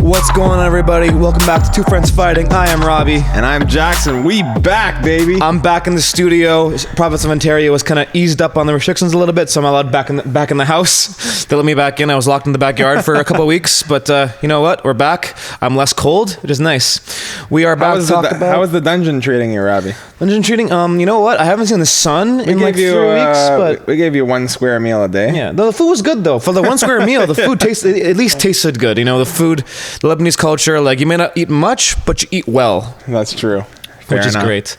What's going on, everybody? Welcome back to Two Friends Fighting. I am Robbie. And I'm Jackson. We back, baby. I'm back in the studio. Province of Ontario was kind of eased up on the restrictions a little bit, so I'm allowed back in the house. They let me back in. I was locked in the backyard for a couple of weeks, but you know what? We're back. I'm less cold, which is nice. We are back to talk about... How is the dungeon treating you, Robbie? Dungeon treating? You know what? I haven't seen the sun in like 3 weeks, but... We gave you 1 square meal a day. Yeah, the food was good, though. For the 1 square meal, the food at least tasted good. You know, the food, the Lebanese culture, like, you may not eat much, but you eat well. That's true. Fair which enough. Is great.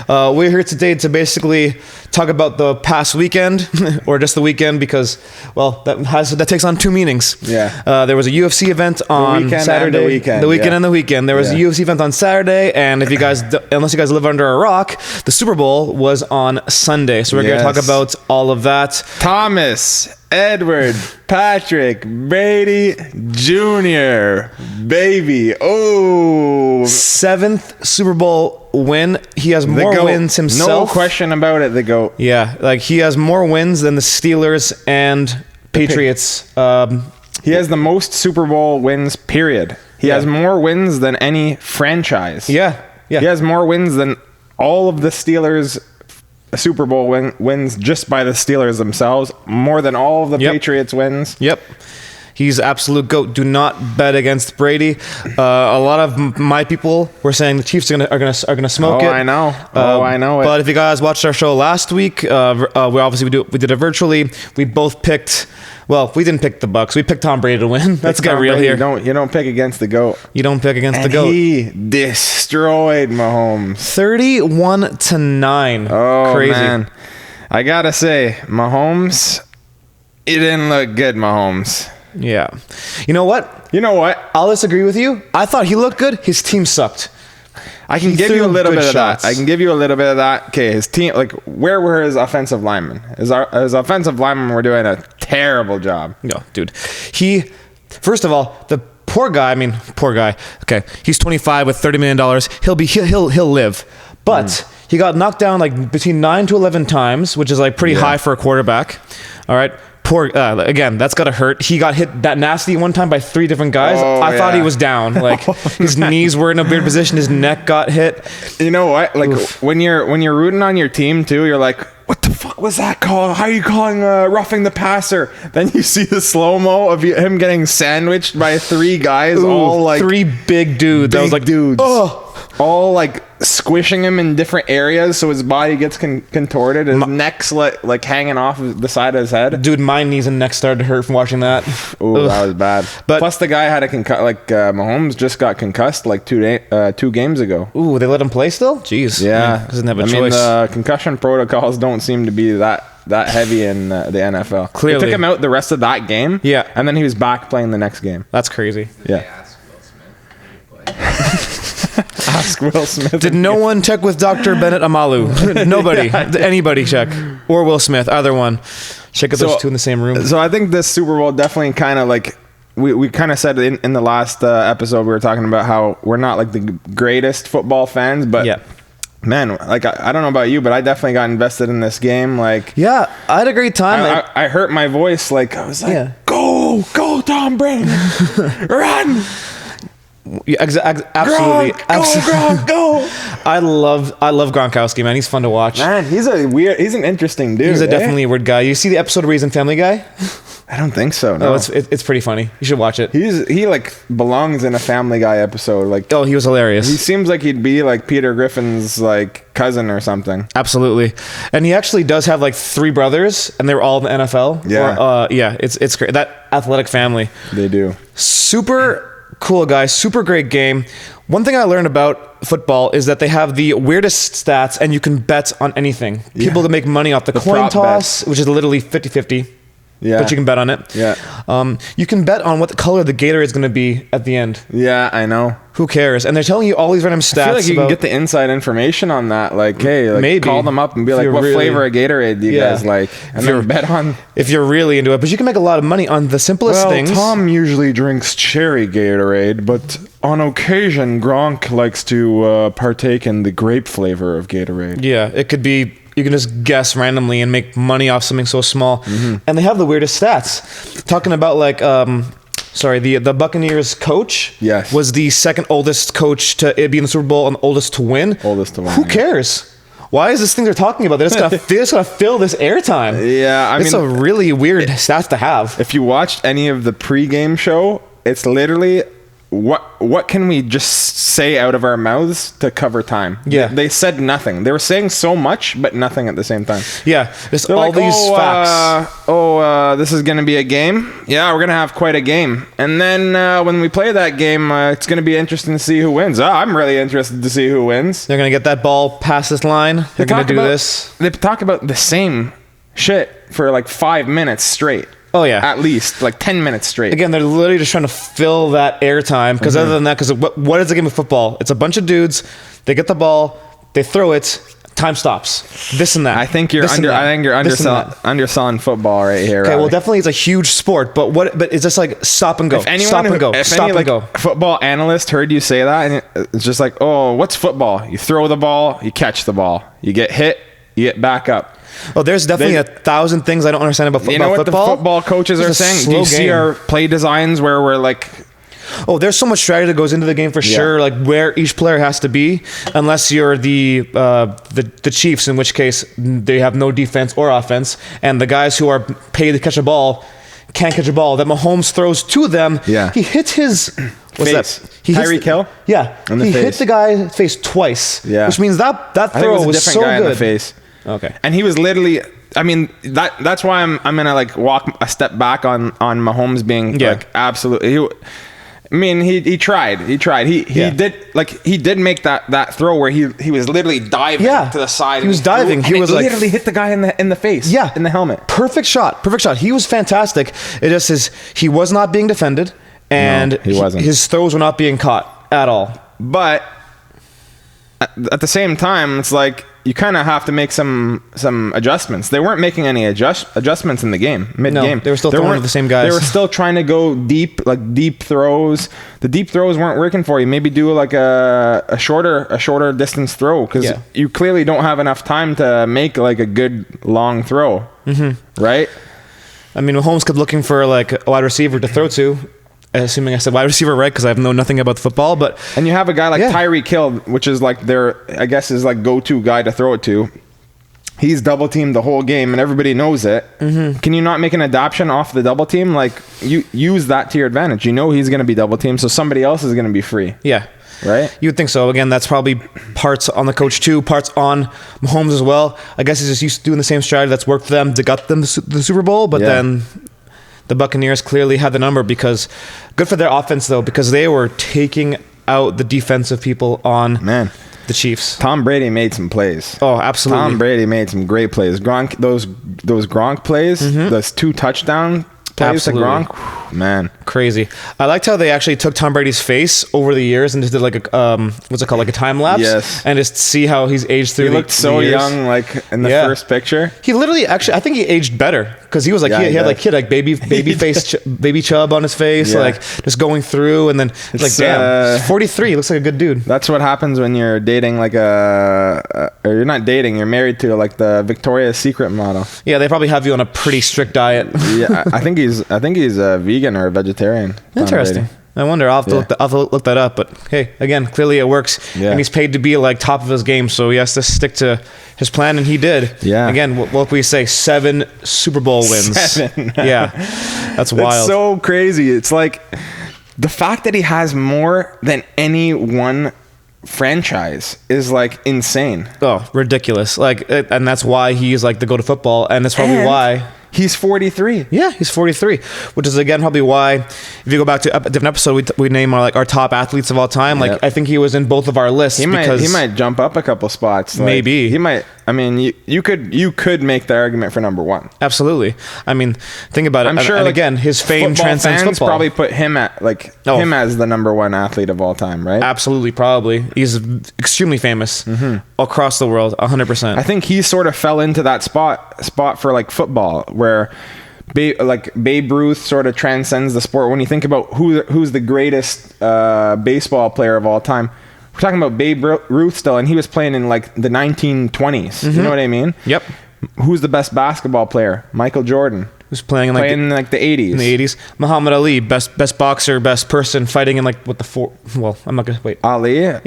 We're here today to basically talk about the past weekend, or just the weekend, because, well, that takes on 2 meanings. Yeah. There was a UFC event on Saturday. The weekend and the weekend. There was a UFC event on Saturday, and if you guys, unless you guys live under a rock, the Super Bowl was on Sunday. So we're going to talk about all of that. Thomas, Edward, Patrick, Brady Jr., baby. Oh. 7th Super Bowl win. He has more wins himself. No question about it, the GOAT. Yeah, like he has more wins than the Steelers and Patriots. He has the most Super Bowl wins, period. He has more wins than any franchise. Yeah. He has more wins than all of the Steelers' Super Bowl wins just by the Steelers themselves, more than all of the Patriots wins. Yep. He's absolute GOAT. Do not bet against Brady. A lot of my people were saying the Chiefs are gonna smoke it. I know. I know it. But if you guys watched our show last week, we did it virtually. We both picked. Well, we didn't pick the Bucs. We picked Tom Brady to win. Let's get real here. You don't pick against the GOAT. You don't pick against the GOAT. He destroyed Mahomes. 31-9. Oh, crazy. Man. I gotta say, Mahomes, he didn't look good, Mahomes. Yeah. You know what? I'll disagree with you. I thought he looked good. His team sucked. I can give you a little bit of that. Okay, his team, like, where were his offensive linemen? His offensive linemen were doing a terrible job. No, dude. First of all, the poor guy. Okay, he's 25 with $30 million. He'll live. But he got knocked down like between 9 to 11 times, which is like pretty high for a quarterback. All right. Again, that's gotta hurt. He got hit that nasty one time by 3 different guys. I thought he was down. Like his knees were in a weird position. His neck got hit. You know what? Like when you're rooting on your team too, you're like, what the fuck was that called? How are you calling roughing the passer? Then you see the slow-mo of him getting sandwiched by 3 guys, all like 3 big dudes. That was like dudes. All like squishing him in different areas so his body gets contorted. His neck's like hanging off the side of his head. Dude, my knees and neck started to hurt from watching that. Oh, that was bad. But plus the guy had a Mahomes just got concussed like 2 games ago. Ooh, they let him play still? Jeez. Yeah. Doesn't have a choice. I mean, the concussion protocols don't seem to be that heavy in the NFL. Clearly. They took him out the rest of that game. Yeah. And then he was back playing the next game. That's crazy. Yeah. Ask Will Smith. Did no one check with Dr. Bennett Amalu? Nobody. Anybody check. Or Will Smith. Either one. Check if those 2 in the same room. So I think this Super Bowl definitely kind of like, we kind of said in the last episode, we were talking about how we're not like the greatest football fans, but man, like I don't know about you, but I definitely got invested in this game. Like, yeah, I had a great time. I hurt my voice. Like I was like, go Tom Brady, run. Yeah, absolutely. Gronk, go. I love Gronkowski, man. He's fun to watch. Man, he's an interesting dude. He's definitely a weird guy. You see the episode where he's in Family Guy? I don't think so. No, it's pretty funny. You should watch it. He like belongs in a Family Guy episode. Like, oh, he was hilarious. He seems like he'd be like Peter Griffin's like cousin or something. Absolutely, and he actually does have like 3 brothers, and they were all in the NFL. Yeah, it's great. That athletic family. They do. Super cool guy, super great game. One thing I learned about football is that they have the weirdest stats and you can bet on anything. People that make money off the coin toss, which is literally 50-50. Yeah. But you can bet on it. Yeah. You can bet on what the color the Gatorade is going to be at the end. Yeah, I know. Who cares? And they're telling you all these random stats. I feel like you can get the inside information on that. Like, hey, like maybe call them up and be like, what flavor of Gatorade do you guys like? And then bet on. If you're really into it. But you can make a lot of money on the simplest things. Tom usually drinks cherry Gatorade, but on occasion, Gronk likes to partake in the grape flavor of Gatorade. Yeah, it could be. You can just guess randomly and make money off something so small. Mm-hmm. And they have the weirdest stats. Talking about like, the Buccaneers coach was the second oldest coach to be in the Super Bowl and oldest to win. Who cares? Why is this thing they're talking about? They're just gonna fill this airtime. Yeah, it's a really weird stat to have. If you watched any of the pregame show, it's literally what can we just say out of our mouths to cover time? Yeah. They said nothing. They were saying so much, but nothing at the same time. Yeah. Just all like, these facts. This is going to be a game. Yeah, we're going to have quite a game. And then when we play that game, it's going to be interesting to see who wins. I'm really interested to see who wins. They're going to get that ball past this line. They're going to do this. They talk about the same shit for like 5 minutes straight. Oh, yeah. At least, like 10 minutes straight. Again, they're literally just trying to fill that airtime. Because other than that, because what is a game of football? It's a bunch of dudes. They get the ball. They throw it. Time stops. This and that. I think you're underselling football right here. Okay, Robbie. well, definitely it's a huge sport. But it's just like stop and go. Stop and go. Stop and go. Football analyst heard you say that, and it's just like, oh, what's football? You throw the ball, you catch the ball. You get hit, you get back up. Oh, there's definitely 1,000 things I don't understand about football. You know what the football coaches are saying? Do you see our play designs where we're like... Oh, there's so much strategy that goes into the game for sure, like where each player has to be, unless you're the Chiefs, in which case they have no defense or offense, and the guys who are paid to catch a ball can't catch a ball that Mahomes throws to them. Yeah. He hits his... face. Tyreek Hill? Yeah. He hit the guy's face twice, which means that throw was so good. In the face. Okay. And he was literally, I mean, that's why I'm gonna like walk a step back on Mahomes being like absolutely. He tried. He did make that throw where he was literally diving to the side. He was diving. He was literally hit the guy in the face. Yeah, in the helmet. Perfect shot. He was fantastic. It just he was not being defended, and he wasn't. His throws were not being caught at all. But at the same time, it's like you kind of have to make some adjustments. They weren't making any adjustments in the game, mid-game. No, they were still throwing to the same guys. They were still trying to go deep, like deep throws. The deep throws weren't working for you. Maybe do like a shorter distance throw, because you clearly don't have enough time to make like a good long throw, right? I mean, Mahomes kept looking for like a wide receiver to throw to. Assuming I said wide receiver right, because I know nothing about the football, but and you have a guy like Tyreek Hill, which is like I guess is like go-to guy to throw it to. He's double teamed the whole game, and everybody knows it. Can you not make an adoption off the double team? Like you use that to your advantage. You know he's going to be double teamed, so somebody else is going to be free. Yeah, right. You would think so. Again, that's probably parts on the coach too, parts on Mahomes as well. I guess he's just used to doing the same strategy that's worked for them to got them the Super Bowl, but then. The Buccaneers clearly had the number, because good for their offense though, because they were taking out the defensive people on the Chiefs. Tom Brady made some plays. Oh, absolutely. Tom Brady made some great plays. Gronk, those Gronk plays, those 2 touchdown plays to Gronk, man, crazy. I liked how they actually took Tom Brady's face over the years and just did like a what's it called, like a time lapse, and just see how he's aged through. He looked so young, like in the first picture. He literally, actually, I think he aged better, because he was like he had like baby face, baby chub on his face, like just going through, and then it's like damn, he's 43, he looks like a good dude. That's what happens when you're dating like or you're not dating, you're married to like the Victoria's Secret model. Yeah, they probably have you on a pretty strict diet. Yeah, I think he's a vegan or a vegetarian. Interesting. I wonder. I'll have to look that up. But hey, again, clearly it works, and he's paid to be like top of his game, so he has to stick to his plan, and he did. Yeah. Again, what can we say? 7 Super Bowl wins. 7. Yeah, that's wild. It's so crazy. It's like the fact that he has more than any one franchise is like insane. Oh, ridiculous! Like, and that's why he's like the go to football, and that's probably why. He's 43. Yeah, he's 43, which is again probably why, if you go back to a different episode, we name our top athletes of all time. Like I think he was in both of our lists. He might jump up a couple spots. Like, maybe he might. I mean, you could make the argument for number one. Absolutely. I mean, think about it. I'm sure. And again, his fame transcends fans football. Probably put him at him as the number one athlete of all time, right? Absolutely, probably. He's extremely famous across the world. 100%. I think he sort of fell into that spot for like football, where Babe Ruth sort of transcends the sport. When you think about who's the greatest baseball player of all time, we're talking about Babe Ruth still, and he was playing in like the 1920s. You know what I mean? Yep. Who's the best basketball player? Michael Jordan. Who's playing in the 80s. In the 80s. Muhammad Ali, best boxer, best person fighting in I'm not gonna wait. Ali. Yeah.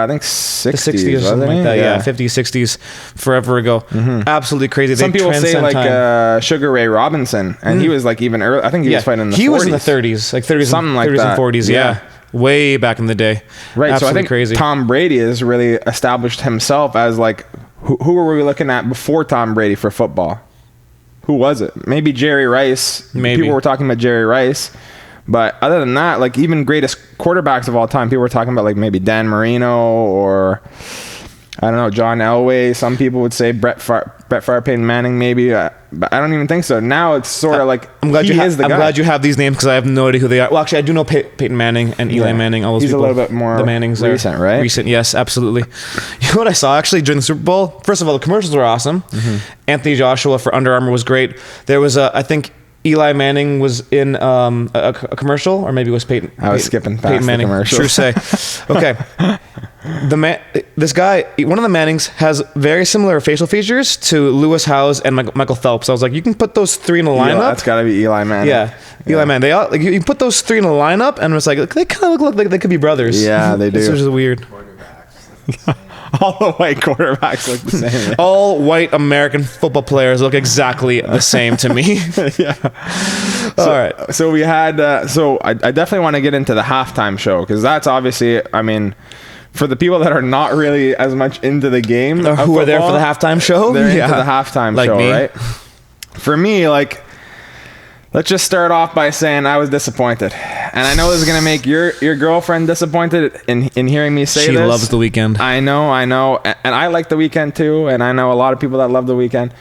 I think 60s. The 60s or something like that. Yeah. 50s, 60s, forever ago. Absolutely crazy. Some people say like Sugar Ray Robinson, and he was like even early. I think he was fighting in the 40s. He was in the 30s, like 30s, something like 30s that. and 40s. Yeah. Way back in the day. Right. Absolutely so I think crazy. Tom Brady has really established himself as like, who were we looking at before Tom Brady for football? Who was it? Maybe Jerry Rice. Maybe. People were talking about Jerry Rice. But other than that, like even greatest quarterbacks of all time, people were talking about like maybe Dan Marino or I don't know, John Elway. Some people would say Brett Favre, Peyton Manning, maybe. But I don't even think so. Now it's sort of like I'm glad you have these names because I have no idea who they are. Well, actually, I do know Peyton Manning and Eli Manning. All those He's people. a little bit more the Mannings recent, right? Recent, yes, absolutely. You know what I saw actually during the Super Bowl? First of all, the commercials were awesome. Anthony Joshua for Under Armour was great. There was I think Eli Manning was in a commercial, or maybe it was Peyton. I was skipping past Peyton Manning. the commercial. True say. Okay. This guy, one of the Mannings, has very similar facial features to Lewis Howes and Michael Phelps. I was like, you can put those three in a lineup. That's got to be Eli Manning. Yeah, Eli Manning. They all you put those three in a lineup, and it's like they kind of look like they could be brothers. Yeah, they do. It's just weird. All the white quarterbacks look the same. All white American football players look exactly the same to me. Yeah. All right. So we had. I definitely want to get into the halftime show because that's obviously. I mean, for the people that are not really as much into the game, who are there for the halftime show, they're into the halftime show, me. Right? For me, like. Let's just start off by saying I was disappointed. And I know this is going to make your girlfriend disappointed in hearing me say this. She loves The Weeknd. I know. And I like The Weeknd too. And I know a lot of people that love The Weeknd.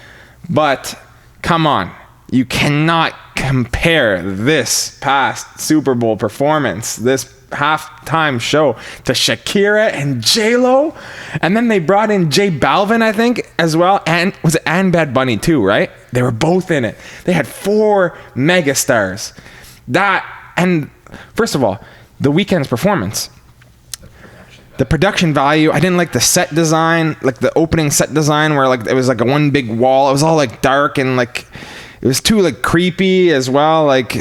But come on. You cannot compare this past Super Bowl performance, this halftime show, to Shakira and J-Lo. And then they brought in J Balvin, I think, as well. And was it and Bad Bunny too, right? They were both in it. They had 4 megastars. And first of all, The Weeknd's performance. The production value, I didn't like the set design, like the opening set design where like it was like a one big wall. It was all like dark and like it was too like creepy as well. Like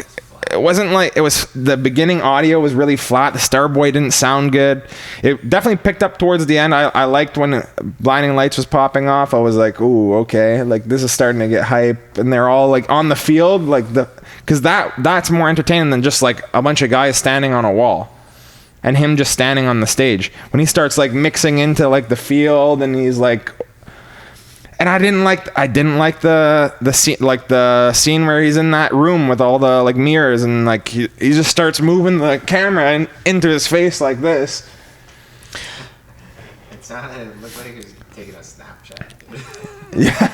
it wasn't like it was the beginning audio was really flat. The Starboy didn't sound good. It definitely picked up towards the end. I liked when Blinding Lights was popping off. I was like, ooh, okay, like this is starting to get hype. And they're all like on the field, like because that's more entertaining than just like a bunch of guys standing on a wall. And him just standing on the stage when he starts like mixing into like the field and he's like, and I didn't like the scene, like the scene where he's in that room with all the like mirrors and like he just starts moving the camera into his face like this. It looked like he was taking a Snapchat.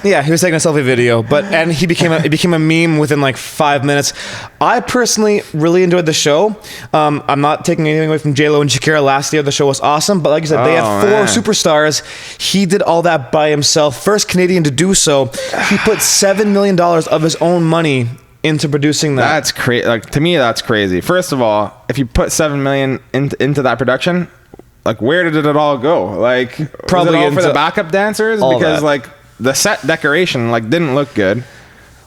Yeah, he was taking a selfie video, and he became a meme within like 5 minutes. I personally really enjoyed the show. I'm not taking anything away from J-Lo and Shakira. Last year the show was awesome, but like you said, they had 4 superstars. He did all that by himself. First Canadian to do so. He put $7 million of his own money into producing that. That's crazy. Like to me, that's crazy. First of all, if you put $7 million into that production, like where did it all go? Like probably was it all for the backup dancers because like the set decoration like didn't look good.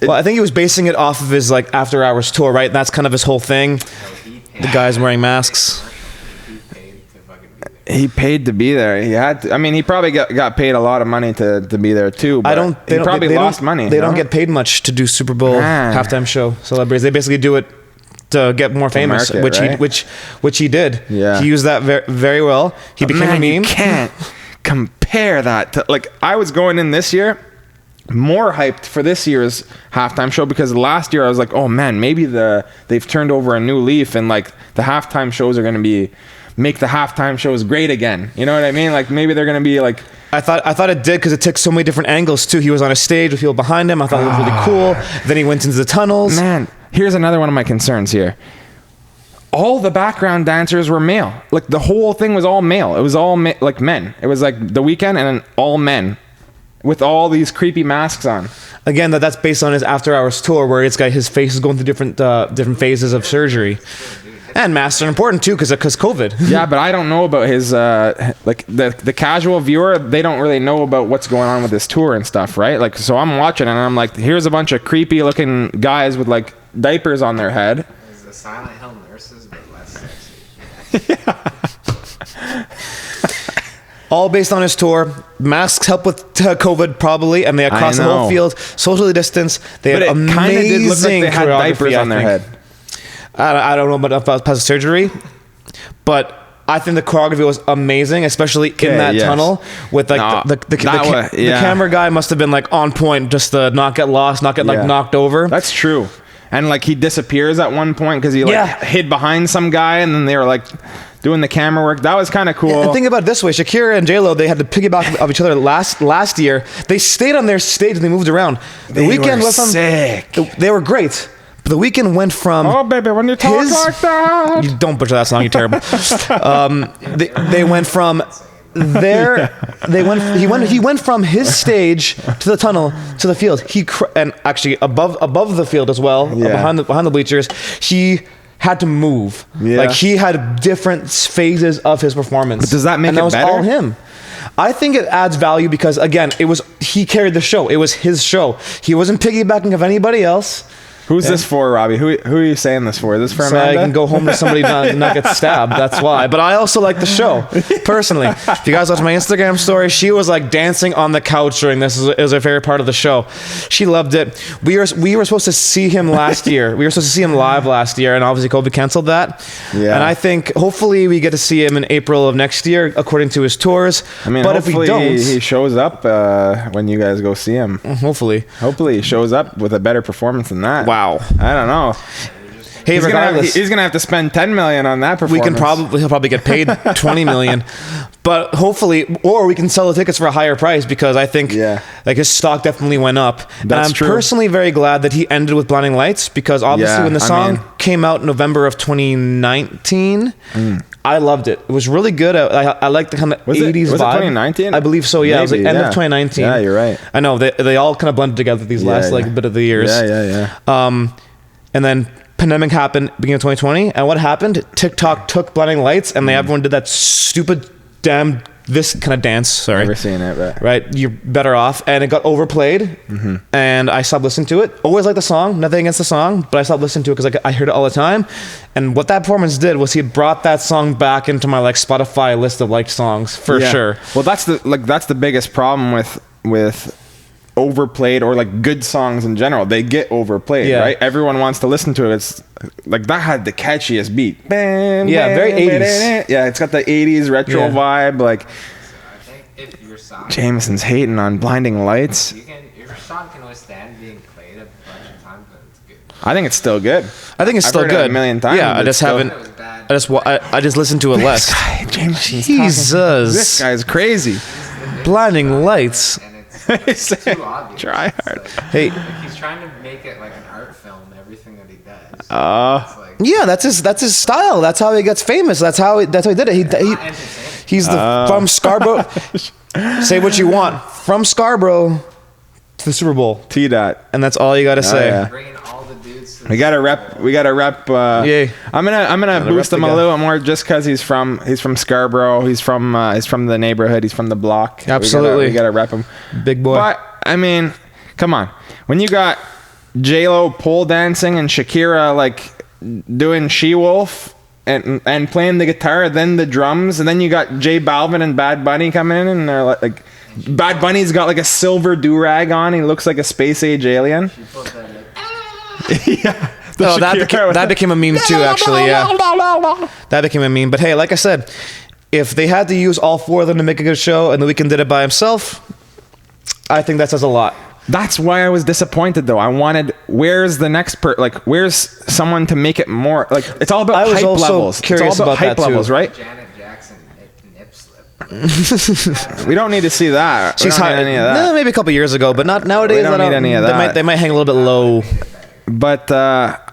Well, I think he was basing it off of his like after hours tour, right? That's kind of his whole thing. The guys wearing masks. He paid to be there. He had to. I mean, he probably got paid a lot of money to be there too. But he probably lost money. They don't get paid much to do Super Bowl halftime show celebrities. They basically do it to get more famous, which he did. Yeah, he used that very well. He became a meme. You can't compare that to like I was going in this year. more hyped for this year's halftime show, because last year I was like, oh man, maybe they've turned over a new leaf, and like the halftime shows are going to make the halftime shows great again. You know what I mean? Like maybe they're going to be like. I thought it did, because it took so many different angles too. He was on a stage with people behind him. I thought it was really cool. Then he went into the tunnels. Man, here's another one of my concerns here. All the background dancers were male. Like the whole thing was all male. It was all like men. It was like The Weeknd and then all men with all these creepy masks on. Again, that's based on his After Hours tour, where it's got his face is going through different phases of surgery. And masks are important too, because COVID. Yeah, but I don't know about his like the casual viewer. They don't really know about what's going on with his tour and stuff, right? Like, so I'm watching and I'm like, here's a bunch of creepy looking guys with like diapers on their head. It's the Silent Hill nurses, but less sexy. All based on his tour. Masks help with COVID probably, and they across the whole field, socially distanced. They had amazing kind of did look like they had diapers on their head. I don't know about plastic surgery, but I think the choreography was amazing, especially in that tunnel with like the camera guy must have been like on point, just to not get lost, not get like knocked over. That's true. And like he disappears at one point because he like hid behind some guy, and then they were like doing the camera work. That was kind of cool. And think about it this way: Shakira and J-Lo, they had to piggyback of each other last year. They stayed on their stage and they moved around. The Weeknd was sick. They were great. But The Weeknd went from "Oh baby, when you talk like that," you don't butcher that song. You're terrible. They went from there. He went from his stage to the tunnel to the field. And actually above the field as well, behind the bleachers. He had to move. Yeah. Like he had different phases of his performance. But does that make it better? And that was all him. I think it adds value because again, he carried the show. It was his show. He wasn't piggybacking of anybody else. Who's this for, Robbie? Who are you saying this for? Is this for Amanda? So I can go home to somebody not get stabbed. That's why. But I also like the show, personally. If you guys watch my Instagram story, she was like dancing on the couch during this. It was her favorite part of the show. She loved it. We were supposed to see him last year. We were supposed to see him live last year, and obviously COVID canceled that. Yeah. And I think hopefully we get to see him in April of next year, according to his tours. I mean, but hopefully if we don't, he shows up when you guys go see him. Hopefully he shows up with a better performance than that. Wow. I don't know. Hey, he's gonna have to spend $10 million on that performance. He'll probably get paid $20 million, but hopefully, or we can sell the tickets for a higher price, because I think like his stock definitely went up. And I'm personally very glad that he ended with Blinding Lights, because obviously when the song came out in November of 2019. I loved it. It was really good. I like the kind of 80s vibe. Was it 2019? I believe so, yeah. Maybe, it was like end of 2019. Yeah, you're right. I know. They all kind of blended together these last bit of the years. Yeah. And then pandemic happened beginning of 2020. And what happened? TikTok took Blinding Lights, and everyone did that stupid damn this kind of dance. Sorry. Never seen it, but right. You're better off. And it got overplayed, and I stopped listening to it. Always liked the song. Nothing against the song, but I stopped listening to it because I heard it all the time. And what that performance did was he brought that song back into my like Spotify list of liked songs for sure. Well, that's the biggest problem with overplayed or like good songs in general. They get overplayed, right? Everyone wants to listen to it. It's like that had the catchiest beat. Bam, very 80s. Yeah, it's got the 80s retro vibe. Like, I think if your song, Jameson's hating on Blinding Lights. Your song can withstand being played a bunch of times, but it's good. I think it's still good. I think it's still heard good. it a million times. Yeah, I just haven't. I just listened to it less. Jameson's Jesus, this guy's crazy. Blinding Lights. It's too obvious. Try hard. Hey, he's trying to make it like an art film. Everything that he does. Yeah, that's his style. That's how he gets famous. That's how he did it. He's from Scarborough. Say what you want. From Scarborough to the Super Bowl. T-Dot. And that's all you got to say. Yeah. Bringing all the dudes to we got to rep. I'm gonna boost him a little more just because he's from Scarborough. He's from the neighborhood. He's from the block. Absolutely. We gotta rep him. Big boy. But I mean, come on. When you got J-Lo pole dancing and Shakira like doing She-Wolf and playing the guitar, then the drums, and then you got J Balvin and Bad Bunny coming in, and they're like Bad Bunny's got like a silver do-rag on. He looks like a space age alien. Yeah. That became a meme too, actually. Yeah. That became a meme. But hey, like I said, if they had to use all four of them to make a good show and The Weeknd did it by himself, I think that says a lot. That's why I was disappointed, though. I wanted, where's the next where's someone to make it more like it's all about hype levels. Curious it's all about hype levels, right? Janet Jackson nip slip. We don't need to see that. She's hot. Any of that. No, maybe a couple years ago, but not nowadays. We don't need any of that. They might hang a little bit low. But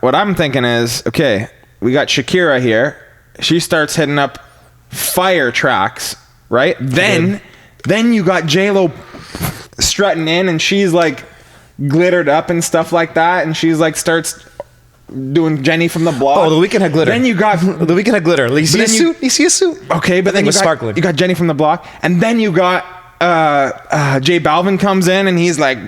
what I'm thinking is, okay, we got Shakira here. She starts hitting up fire tracks, right? Then you got J-Lo strutting in, and she's like glittered up and stuff like that, and she's like starts doing Jenny from the Block. Oh, the Weeknd had glitter. Then you got the Weeknd had glitter. You see a suit? You see a suit? Okay, but then you got Jenny from the Block, and then you got J Balvin comes in, and he's like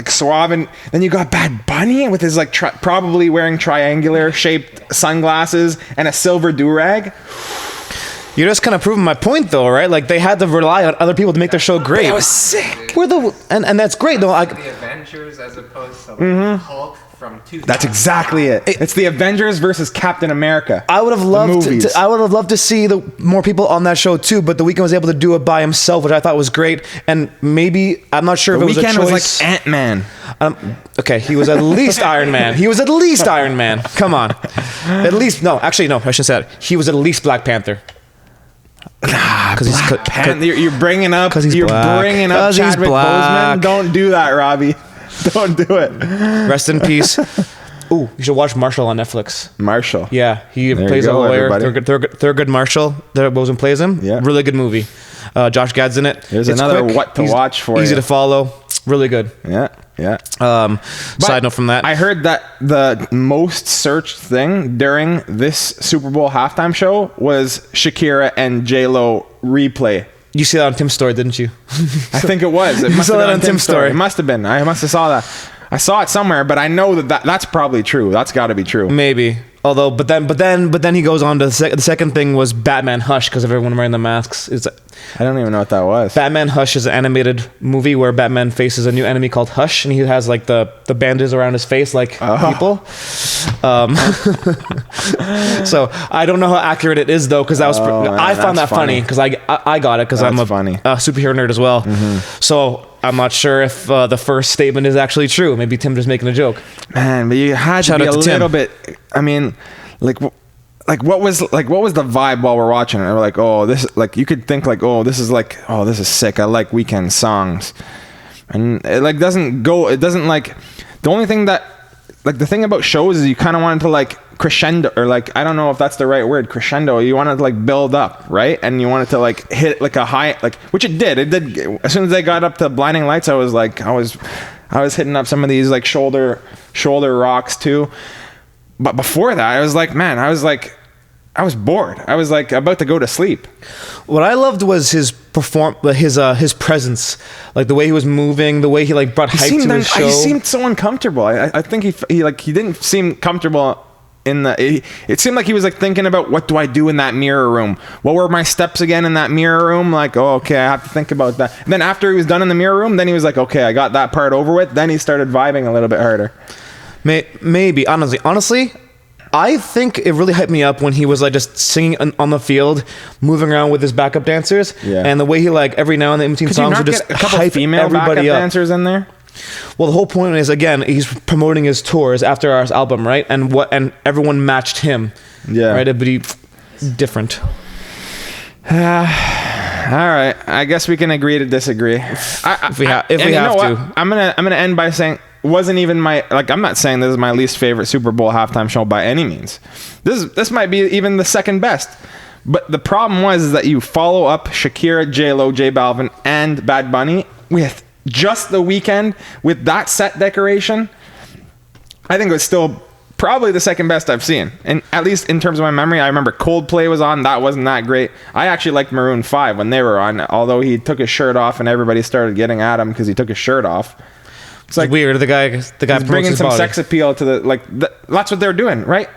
suave, and then you got Bad Bunny with his like probably wearing triangular shaped sunglasses and a silver do-rag. You're just kind of proving my point, though, right? Like, they had to rely on other people to make their show great. It was sick. And that's great, though. The Avengers as opposed to Hulk from 2000. That's exactly it. It's the Avengers versus Captain America. I would have loved to see more people on that show too, but The Weeknd was able to do it by himself, which I thought was great. And maybe I'm not sure if it was a choice. The Weeknd was like Ant-Man. Okay, he was at least Iron Man. He was at least Iron Man. Come on, I should say that. He was at least Black Panther. Because you're bringing up Chadwick Boseman. Don't do that, Robbie. Don't do it. Rest in peace. Ooh, you should watch Marshall on Netflix. Marshall. Yeah, he plays a lawyer. Thurgood Marshall. Boseman plays him. Yeah. Really good movie. Josh Gad's in it. There's another quick. What to watch for easy you. to follow. Really good. Yeah. Side note from that. I heard that the most searched thing during this Super Bowl halftime show was Shakira and J-Lo replay. You see that on Tim's story, didn't you? I think it was. It must have been on Tim's story. It must have been. I must have saw that. I saw it somewhere, but I know that's probably true. That's got to be true. Maybe. Although, but then he goes on to the second thing was Batman Hush, because of everyone wearing the masks. I don't even know what that was. Batman Hush is an animated movie where Batman faces a new enemy called Hush, and he has like the bandages around his face like people. So I don't know how accurate it is though, because I found that funny because I got it because I'm a superhero nerd as well. Mm-hmm. So I'm not sure if the first statement is actually true. Maybe Tim just making a joke. Man, but you had to be a little bit. I mean, like what was the vibe while we're watching it? We're like, oh, this, like, you could think like, oh, this is sick. I like Weeknd songs, and it like doesn't go. It doesn't like. The only thing that like the thing about shows is you kind of wanted to like crescendo, or like, I don't know if that's the right word, crescendo. You wanted to like build up, right? And you wanted to like hit like a high, like, which it did. As soon as they got up to Blinding Lights, I was hitting up some of these like shoulder rocks too. But before that, I was like, man, I was bored. I was like about to go to sleep. What I loved was his presence, like the way he was moving, the way he like brought hype to his show. He seemed so uncomfortable. I think he didn't seem comfortable in the. It seemed like he was like thinking about, what do I do in that mirror room? What were my steps again in that mirror room? Like, oh, okay, I have to think about that. And then after he was done in the mirror room, then he was like, okay, I got that part over with. Then he started vibing a little bit harder. Maybe honestly, I think it really hyped me up when he was like just singing on the field, moving around with his backup dancers, and the way he like every now and then in between songs would just a couple hype female everybody backup up. dancers in there. Well, the whole point is, again, he's promoting his tours after our album, right? And everyone matched him, right? But he different. All right, I guess we can agree to disagree. If we have to, I'm gonna end by saying, wasn't even my, like, I'm not saying this is my least favorite Super Bowl halftime show by any means. This might be even the second best. But the problem is that you follow up Shakira, J-Lo, J Balvin, and Bad Bunny with just The Weeknd with that set decoration. I think it was still probably the second best I've seen, and at least in terms of my memory. I remember Coldplay was on. That wasn't that great. I actually liked Maroon 5 when they were on, although he took his shirt off and everybody started getting at him because he took his shirt off. It's like weird. The guy bringing some sex appeal to that's what they're doing, right?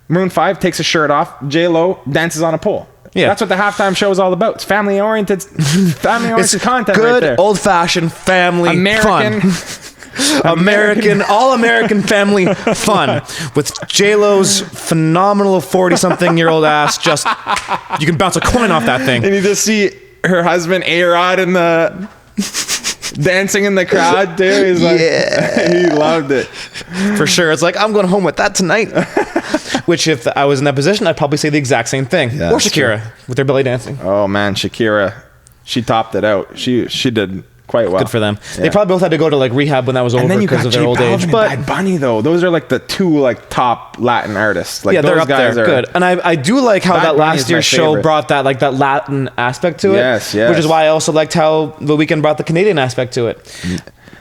Maroon 5 takes his shirt off. J-Lo dances on a pole. Yeah, that's what the halftime show is all about. It's family oriented content. Good right there. Old fashioned family American fun. All American family fun with J-Lo's phenomenal 40-something-year-old ass. Just, you can bounce a coin off that thing. And you just see her husband A-Rod in the dancing in the crowd too. He's like, he loved it for sure. It's like, I'm going home with that tonight. Which, if I was in that position, I'd probably say the exact same thing. Yeah, or Shakira with their belly dancing. Oh man, Shakira, she topped it out. She did quite well. Good for them. Yeah. They probably both had to go to like rehab when that was over because of their old age. But Bad Bunny though, those are like the two like top Latin artists. Like, yeah, they're those up guys there. Good. And I do like how Bad that Bunny's last year's my show favorite. brought that like that Latin aspect to it. Yes. Which is why I also liked how the Weeknd brought the Canadian aspect to it.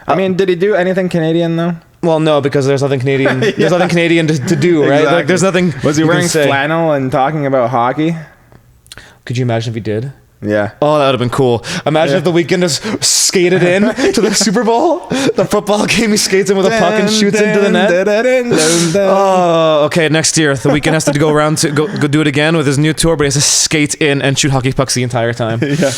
I mean, did he do anything Canadian though? Well, no, because there's nothing Canadian. There's nothing Canadian to do, right? Exactly. Like, there's nothing. Was he wearing flannel and talking about hockey? Could you imagine if he did? Yeah. Oh, that would have been cool. Imagine if the Weeknd just skated in to the Super Bowl, the football game. He skates in with a puck and shoots into the net. Oh, okay. Next year, the Weeknd has to go around to go do it again with his new tour, but he has to skate in and shoot hockey pucks the entire time. Yeah.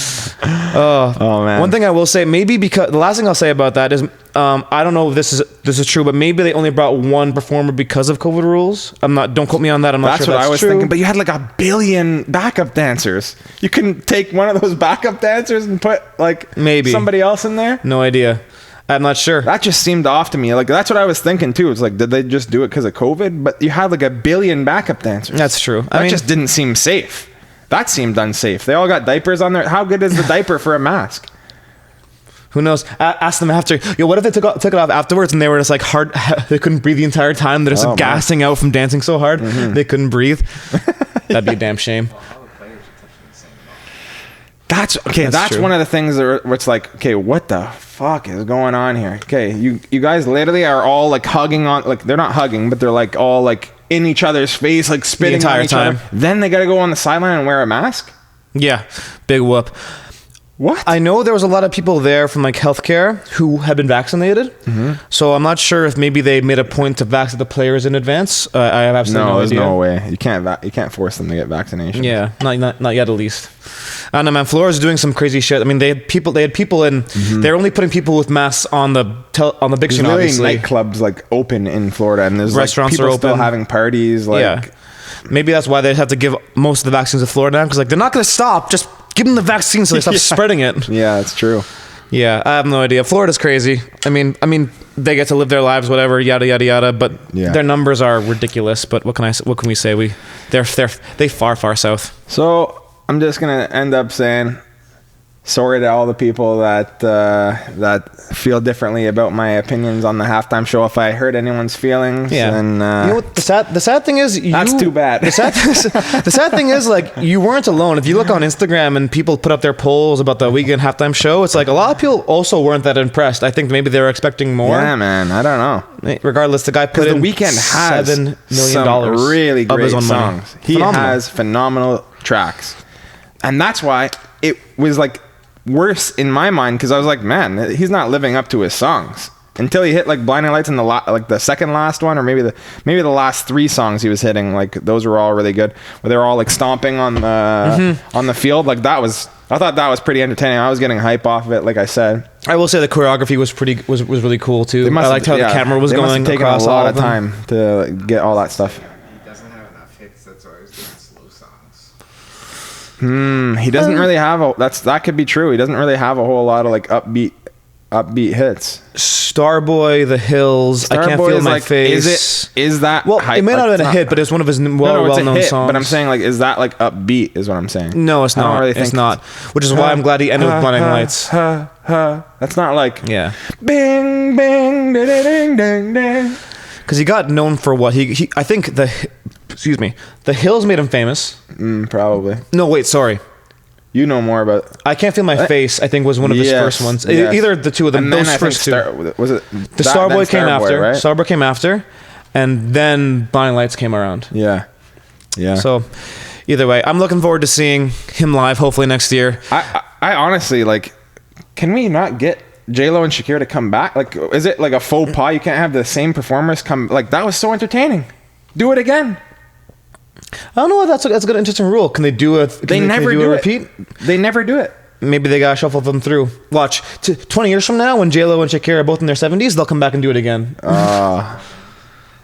Oh man. One thing I will say, maybe because the last thing I'll say about that is, I don't know if this is true, but maybe they only brought one performer because of COVID rules. Don't quote me on that. I'm not sure what that's I was true. thinking. But you had like 1 billion backup dancers. You couldn't take one of those backup dancers and put like maybe somebody else in there? No idea. I'm not sure. That just seemed off to me. Like, that's what I was thinking too. It's like, did they just do it because of COVID? But you had like 1 billion backup dancers. That's true. That just didn't seem safe. That seemed unsafe. They all got diapers on there. How good is the diaper for a mask? Who knows? Ask them after. Yo, what if they took it off afterwards and they were just like hard? They couldn't breathe the entire time. They're just gassing out from dancing so hard they couldn't breathe. That'd be a damn shame. That's true. One of the things where it's like, okay, what the fuck is going on here? Okay, you guys literally are all like hugging on, like they're not hugging, but they're like all like in each other's face, like spitting the entire on each time. other. Then they got to go on the sideline and wear a mask. Yeah, big whoop. What? I know there was a lot of people there from like healthcare who had been vaccinated. So I'm not sure if maybe they made a point to vaccinate the players in advance. I have absolutely no idea. No way. You can't force them to get vaccination. Yeah, not yet at least. I don't know, man. Florida's doing some crazy shit. I mean, they had people in. They're only putting people with masks on the big screen. Obviously, nightclubs like open in Florida, and there's restaurants like, people are open, still having parties. Like, yeah. Maybe that's why they have to give most of the vaccines to Florida now, because like they're not going to stop. Just give them the vaccine so they stop spreading it. Yeah, that's true. Yeah, I have no idea. Florida's crazy. I mean, they get to live their lives, whatever, yada yada yada. But their numbers are ridiculous. But what can we say? They far south. So I'm just gonna end up saying sorry to all the people that feel differently about my opinions on the halftime show. If I hurt anyone's feelings, then you know what the sad thing is, that's too bad. The sad thing is, like, you weren't alone. If you look on Instagram and people put up their polls about the Weeknd Halftime Show, it's like a lot of people also weren't that impressed. I think maybe they were expecting more. Yeah, man, I don't know. Regardless, the guy put in the Weeknd has $7 million some really great of his own songs. Money. He has phenomenal tracks, and that's why it was like worse in my mind, because I was like, man, he's not living up to his songs until he hit like Blinding Lights in the second last one, or maybe the last 3 songs he was hitting. Like, those were all really good, where they were all like stomping on the field. Like, I thought that was pretty entertaining. I was getting hype off of it, like I said. I will say the choreography was really cool too. I liked how the camera was going taken across a lot all of time to get all that stuff. He doesn't have enough hits. That's why he's doing slow songs. He doesn't really have that could be true. He doesn't really have a whole lot of like upbeat hits. Starboy, The Hills, I Can't Feel My Face. Is that well? It may not have been a hit, but it's one of his well-known songs. But I'm saying, like, is that like upbeat? Is what I'm saying. No, it's not. It's not. Which is why I'm glad he ended with Blinding Lights. That's not like bing bing ding ding ding ding. Because he got known for what he I think The Hills made him famous. Probably. No, wait, sorry. You know more about. I Can't Feel My Face, I think, was one of his first ones. Yes. Either the two of them. Those first two. Was it the Starboy came after? Right? Starboy came after, and then Blinding Lights came around. Yeah. So, either way, I'm looking forward to seeing him live. Hopefully next year. I honestly like. Can we not get J-Lo and Shakira to come back? Like, is it like a faux pas? You can't have the same performers come. Like, that was so entertaining. Do it again. I don't know. That's a good, interesting rule. Can they do it? They never do a repeat. They never do it. Maybe they gotta shuffle them through. Watch 20 years from now, when J-Lo and Shakira are both in their 70s, they'll come back and do it again. Yeah,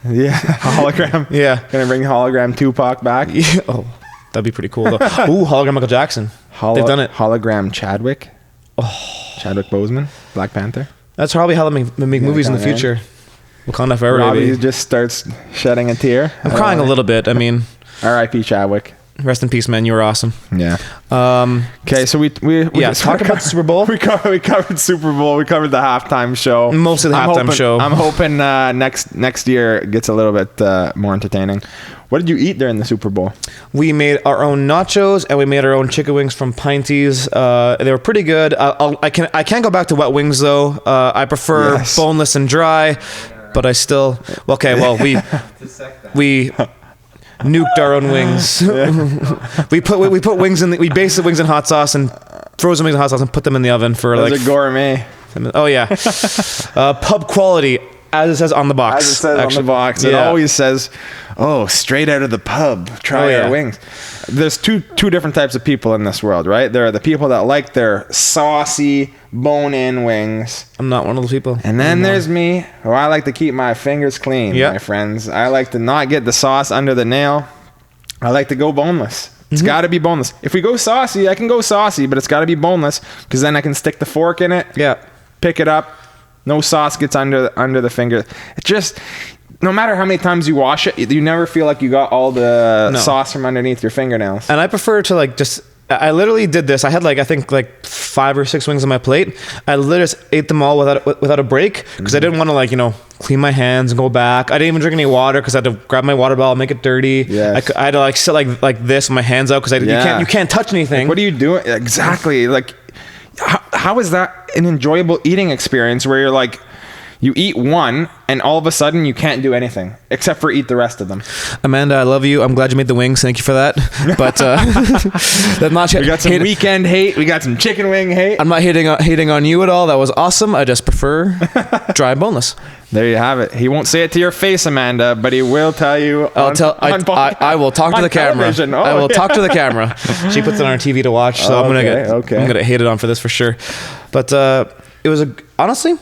hologram. Yeah, gonna bring hologram Tupac back. Yeah. Oh, that'd be pretty cool though. Ooh, hologram Michael Jackson. They've done it. Hologram Chadwick. Chadwick Boseman, Black Panther. That's probably how they make movies in the future. Wakanda forever, Robbie baby. just starts shedding a tear. I'm crying a little bit. I mean, R.I.P. Chadwick. Rest in peace, man. You were awesome. Yeah. Okay, so we talk about the Super Bowl. We covered Super Bowl. We covered the halftime show. Mostly the halftime show. I'm hoping next year it gets a little bit more entertaining. What did you eat during the Super Bowl? We made our own nachos and we made our own chicken wings from Pinty's. They were pretty good. I can't go back to wet wings though. I prefer boneless and dry, but I still we nuked our own wings. we put wings in. We basted wings in hot sauce and frozen wings in hot sauce and put them in the oven for Those are gourmet. Oh yeah, pub quality as it says on the box. As it says on the box, it always says, "Oh, straight out of the pub. Try our wings." There's two different types of people in this world, right? There are the people that like their saucy bone-in wings. I'm not one of those people. And then there's me, who I like to keep my fingers clean, my friends. I like to not get the sauce under the nail. I like to go boneless. It's got to be boneless. If we go saucy, I can go saucy, but it's got to be boneless because then I can stick the fork in it, pick it up. No sauce gets under the finger. It just, no matter how many times you wash it, you never feel like you got all the sauce from underneath your fingernails. And I prefer to I literally did this. I had I think 5 or 6 wings on my plate. I literally just ate them all without a break because I didn't want to clean my hands and go back. I didn't even drink any water because I had to grab my water bottle, make it dirty. Yes. I had to sit like this with my hands out because you can't touch anything. What are you doing? Exactly. How is that an enjoyable eating experience where you're you eat one and all of a sudden you can't do anything except for eat the rest of them? Amanda, I love you. I'm glad you made the wings. Thank you for that. But that's not. We got some Weeknd hate. We got some chicken wing hate. I'm not hating on you at all. That was awesome. I just prefer dry boneless. There you have it. He won't say it to your face, Amanda, but he will tell you. I will talk to the camera. I will talk to the camera. She puts it on her TV to watch, so I'm gonna hate it on for this for sure. But it was honestly.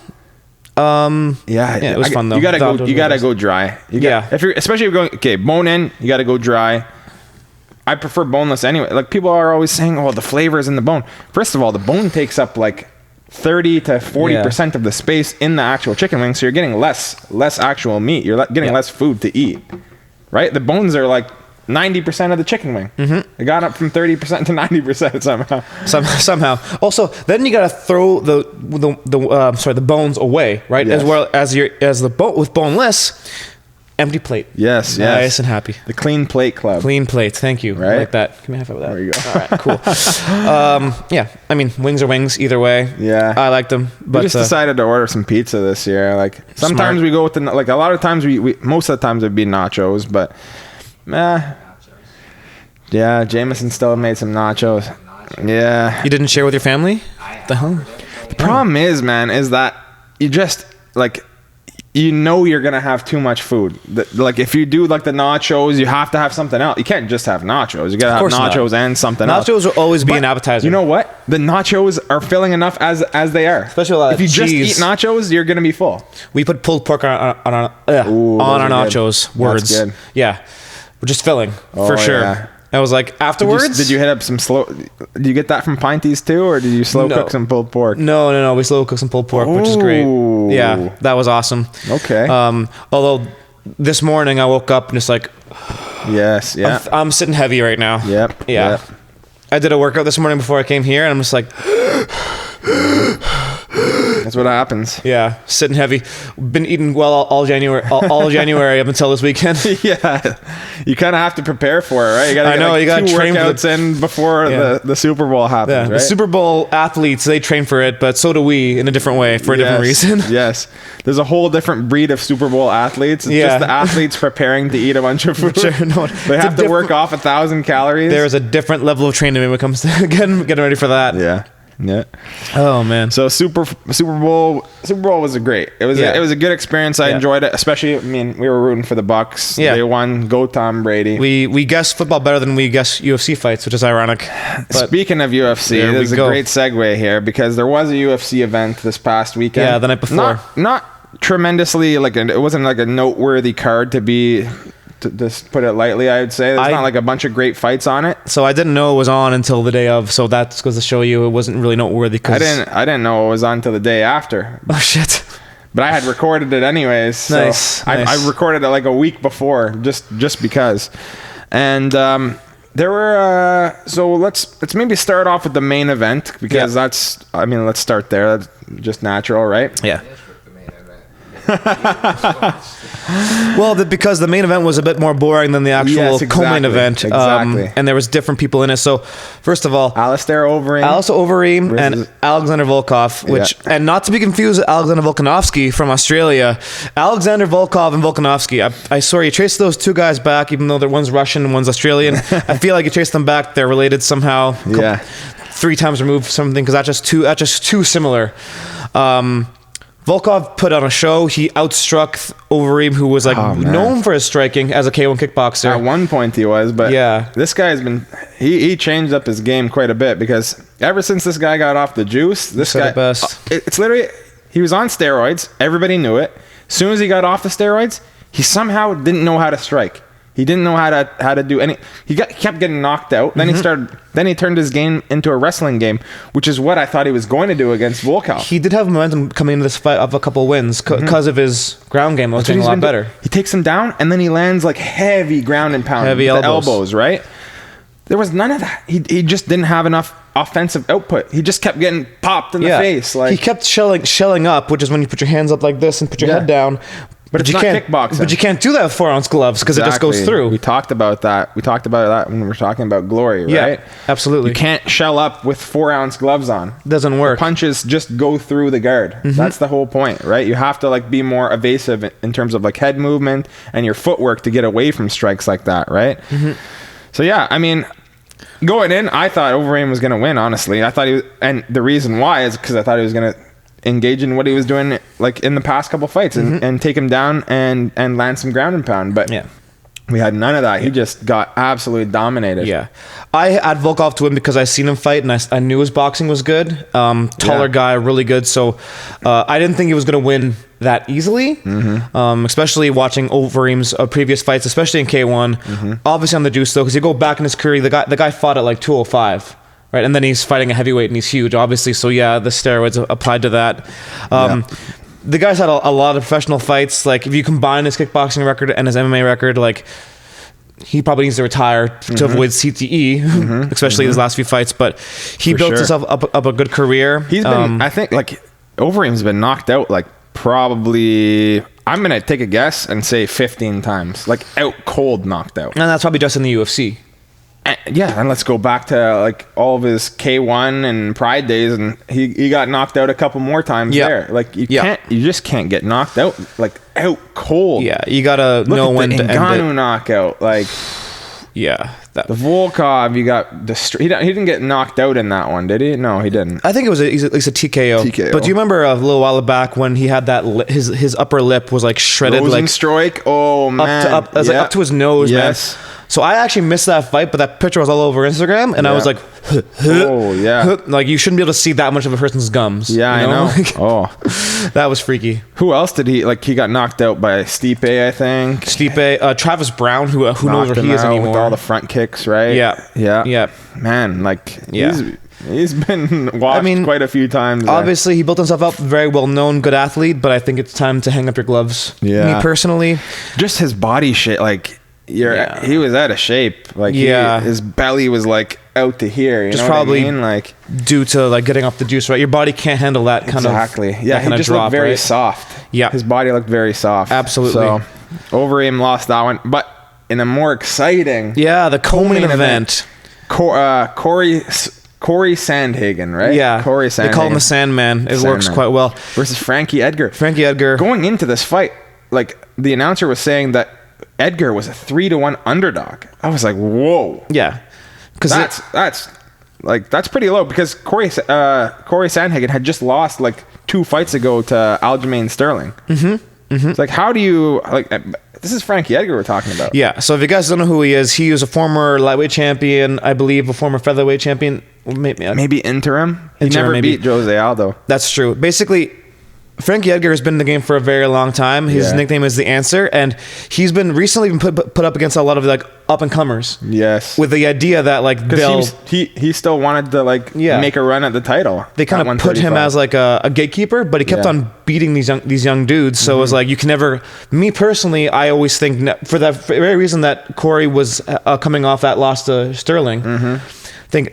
It was fun though. You gotta go dry. Especially if you're going bone in, you gotta go dry. I prefer boneless anyway. People are always saying, "Oh, the flavor is in the bone." First of all, the bone takes up 30 to 40% of the space in the actual chicken wing, so you're getting less actual meat. You're getting less food to eat, right? The bones are 90% of the chicken wing. Mm-hmm. It got up from 30% to 90% somehow. Somehow. Also, then you gotta throw the bones away, right? Yes. As well as with boneless, empty plate. Yes. Nice and happy. The clean plate club. Clean plates. Thank you. Right? I like that. Give me a high five with that. There you go. All right. Cool. I mean, wings are wings either way. Yeah. I like them. But we just decided to order some pizza this year. Sometimes we go with a lot of times we most of the times it'd be nachos, but. Yeah, Jameson still made some nachos. Yeah. You didn't share with your family? The hell? The problem is that you just you're gonna have too much food. If you do the nachos, you have to have something else. You can't just have nachos. You gotta have nachos and something else. Nachos will always be an appetizer. You know what? The nachos are filling enough as they are. Especially a lot of cheese. If you just eat nachos, you're gonna be full. We put pulled pork on our nachos. Good. Words. That's good. Yeah, we're just filling for sure. Yeah. I was afterwards. Did you hit up some slow? Did you get that from Pinty's too, or did you slow cook some pulled pork? No. We slow cooked some pulled pork, which is great. Yeah, that was awesome. Okay. Although this morning I woke up and just yes, yeah. I'm sitting heavy right now. Yep. Yeah. Yep. I did a workout this morning before I came here, and I'm just That's what happens. Yeah, sitting heavy. Been eating well all January, all January up until this weekend. Yeah, you kind of have to prepare for it, right? You got 2 train workouts in before the Super Bowl happens. Yeah, right? The Super Bowl athletes, they train for it, but so do we in a different way for a different reason. Yes, there's a whole different breed of Super Bowl athletes. It's just the athletes preparing to eat a bunch of food. Sure, no, they have to work off 1,000 calories. There is a different level of training when it comes to getting ready for that. Yeah. Yeah. Oh man. So Super Bowl was great. It was a good experience. I enjoyed it, especially. I mean, we were rooting for the Bucs. Yeah. They won. Go Tom Brady. We guessed football better than we guessed UFC fights, which is ironic. But speaking of UFC, there's a great segue here because there was a UFC event this past weekend. Yeah, the night before. Not tremendously it wasn't a noteworthy card to to just put it lightly. I would say there's not like a bunch of great fights on it. So I didn't know it was on until the day of. So that goes to show you it wasn't really noteworthy. I didn't know it was on until the day after. Oh shit! But I had recorded it anyways. So nice. I recorded it like a week before, just because. And there were so let's maybe start off with the main event because let's start there. That's just natural, right? Yeah. Well, because the main event was a bit more boring than the actual co-main event. Exactly. And there was different people in it. So, first of all, Alistair Overeem and Alexander Volkov, and not to be confused with Alexander Volkanovski from Australia. Alexander Volkov and Volkanovski. I swear you trace those two guys back, even though one's Russian and one's Australian. I feel like you trace them back, they're related somehow. Yeah. 3 times removed something, because that's just too similar. Volkov put on a show. He outstruck Overeem, who was known for his striking as a K1 kickboxer. At one point he was, but this guy's been he changed up his game quite a bit, because ever since this guy got off the juice, this guy it's literally, he was on steroids. Everybody knew it. As soon as he got off the steroids, he somehow didn't know how to strike. He didn't know how to do any. He kept getting knocked out. Then he turned his game into a wrestling game, which is what I thought he was going to do against Volkov. He did have momentum coming into this fight of a couple wins because of his ground game. It was getting a lot better. He takes him down and then he lands like heavy ground and pound, heavy elbows, right? There was none of that. He just didn't have enough offensive output. He just kept getting popped in the face. Like, he kept shelling up, which is when you put your hands up like this and put your head down. But you can't kickboxing. But you can't do that with 4-ounce gloves because it just goes through. We talked about that. We talked about that when we were talking about Glory, right? Yeah, absolutely. You can't shell up with 4-ounce gloves on. Doesn't work. The punches just go through the guard. That's the whole point, right? You have to like be more evasive in terms of like head movement and your footwork to get away from strikes like that, right? So yeah, I mean, going in, I thought Overeem was going to win. Honestly, I thought he was, and the reason why is because I thought he was going to engage in what he was doing like in the past couple fights and take him down and land some ground and pound, but we had none of that. He just got absolutely dominated. I had Volkov to win because I seen him fight and I knew his boxing was good. Taller guy, really good. So I didn't think he was going to win that easily, especially watching Overeem's previous fights, especially in K1. Obviously on the juice though, because you go back in his career, the guy fought at like 205. Right, and then he's fighting a heavyweight and he's huge, obviously. So yeah, the steroids applied to that. The guy's had a lot of professional fights. Like if you combine his kickboxing record and his MMA record, like he probably needs to retire to avoid CTE, especially his last few fights. But he built himself up a good career. He's been, I think, like Overeem's been knocked out like probably, I'm gonna take a guess and say 15 times, like out cold knocked out. And that's probably just in the UFC. And let's go back to like all of his K1 and Pride days, and he got knocked out a couple more times there. Like you just can't get knocked out like out cold. Yeah, you gotta know when to end it. Ngannou knockout, like the Volkov, you got he didn't get knocked out in that one, did he? No, he didn't. I think it was at least a TKO. But do you remember a little while back when he had that his upper lip was like shredded, Rosenstrike? Oh man, up to his nose, man. So I actually missed that fight, but that picture was all over Instagram, and I was like, like you shouldn't be able to see that much of a person's gums. Yeah, you know? I know. That was freaky. Who else did he like? He got knocked out by Stipe, I think. Stipe, Travis Brown, who knows where he is anymore with all the front kicks, right? Yeah. Man, like he's been watched quite a few times. Obviously, he built himself up, very well known, good athlete. But I think it's time to hang up your gloves. Me personally, just his body shit, like. He was out of shape. Like his belly was like out to here. You know probably what I mean? Like due to like getting off the juice, right? Your body can't handle that kind of Yeah, he just looked very soft. Yeah, his body looked very soft. Absolutely. So Overeem lost that one, but in a more exciting, the co-main event, Corey Sandhagen, right? Yeah, Corey Sandhagen. They call him the Sandman. It works quite well. Versus Frankie Edgar. Going into this fight, like the announcer was saying that Edgar was a 3-1 underdog. I was like, whoa. Yeah. Because that's pretty low, because Corey Sandhagen had just lost like 2 fights ago to Aljamain Sterling. It's like, how do you like? This is Frankie Edgar we're talking about. Yeah. So if you guys don't know who he is, he was a former lightweight champion, I believe, a former featherweight champion. Maybe interim. He never beat Jose Aldo. That's true. Basically, Frankie Edgar has been in the game for a very long time. His nickname is The Answer, and he's been recently put up against a lot of like up and comers. Yes, with the idea that like he still wanted to like make a run at the title. They kind of put him as like a gatekeeper, but he kept on beating these young dudes. So it was like you can never. Me personally, I always think for the very reason that Corey was coming off that loss to Sterling.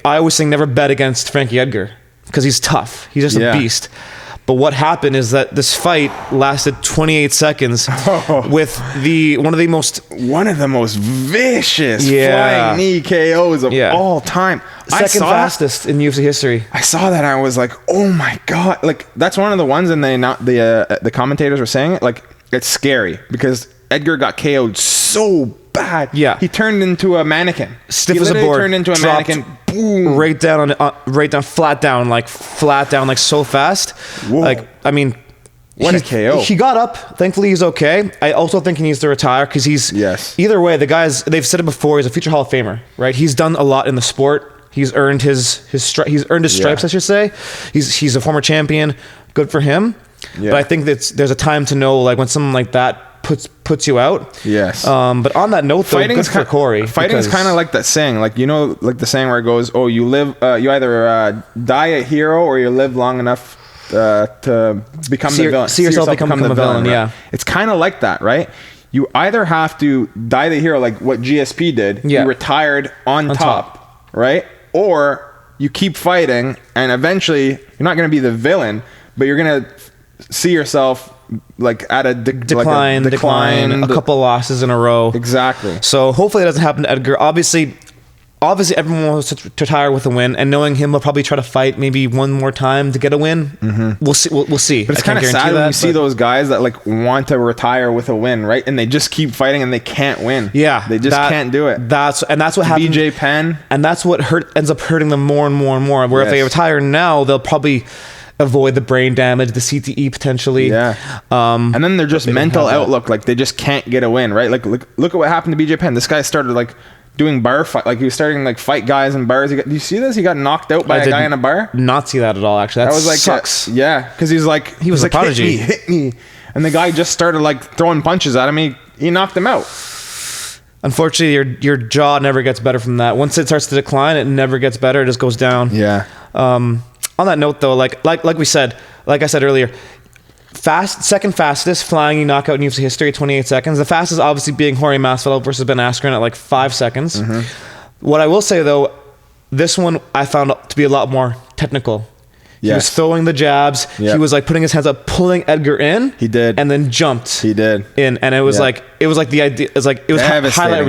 I always think never bet against Frankie Edgar because he's tough. He's just a beast. But what happened is that this fight lasted 28 seconds with one of the most vicious flying knee KOs of all time. Second fastest in UFC history. I saw that and I was like, oh my God. Like, that's one of the ones, and the commentators were saying it, like, it's scary because Edgar got KO'd so bad. Yeah. He turned into a mannequin. Stiff as a board. Turned into a mannequin. Boom. Right down, flat down, like so fast. Whoa. Like, I mean, what a KO. He got up. Thankfully, he's okay. I also think he needs to retire because he's either way. The guy's, they've said it before, he's a future Hall of Famer, right? He's done a lot in the sport. He's earned his stripes, I should say. He's a former champion. Good for him. Yeah. But I think there's a time to know, like, when something like that puts you out. Yes. But on that note, though, good for Corey. Fighting is kind of like that saying, like, you know, like the saying where it goes, oh, you either die a hero or you live long enough to become the villain. See yourself become a villain. Right? Yeah. It's kind of like that, right? You either have to die the hero, like what GSP did. Yeah. He retired on top, right? Or you keep fighting, and eventually you're not going to be the villain, but you're going to see yourself like at a decline, a couple losses in a row. Exactly. So hopefully it doesn't happen to Edgar. Obviously everyone wants to retire with a win, and knowing him, will probably try to fight maybe one more time to get a win. We'll see. We'll see. But it's kind of sad when you see those guys that like want to retire with a win, right? And they just keep fighting and they can't win. Yeah, they just can't do it. That's what happens. BJ Penn, and that's what ends up hurting them more and more and more. Where if they retire now, they'll probably avoid the brain damage, the CTE potentially. Yeah. And then they're just mental outlook, like they just can't get a win, right? Like look at what happened to BJ Penn. This guy started like doing bar fight, like he was starting like fight guys in bars. Do you see this? He got knocked out by a guy in a bar. Not see that at all. Actually, that was like sucks. Because he was a prodigy. Hit me, and the guy just started like throwing punches at him. He knocked him out. Unfortunately, your jaw never gets better from that. Once it starts to decline, it never gets better. It just goes down. Yeah. On that note, though, like I said earlier, second fastest flying knockout in UFC history, 28 seconds. The fastest, obviously, being Jorge Masvidal versus Ben Askren at like 5 seconds. What I will say, though, this one I found to be a lot more technical. He was throwing the jabs. Yep. He was like putting his hands up, pulling Edgar in. He did, and then jumped. He did in, and it was like the idea. It was highlight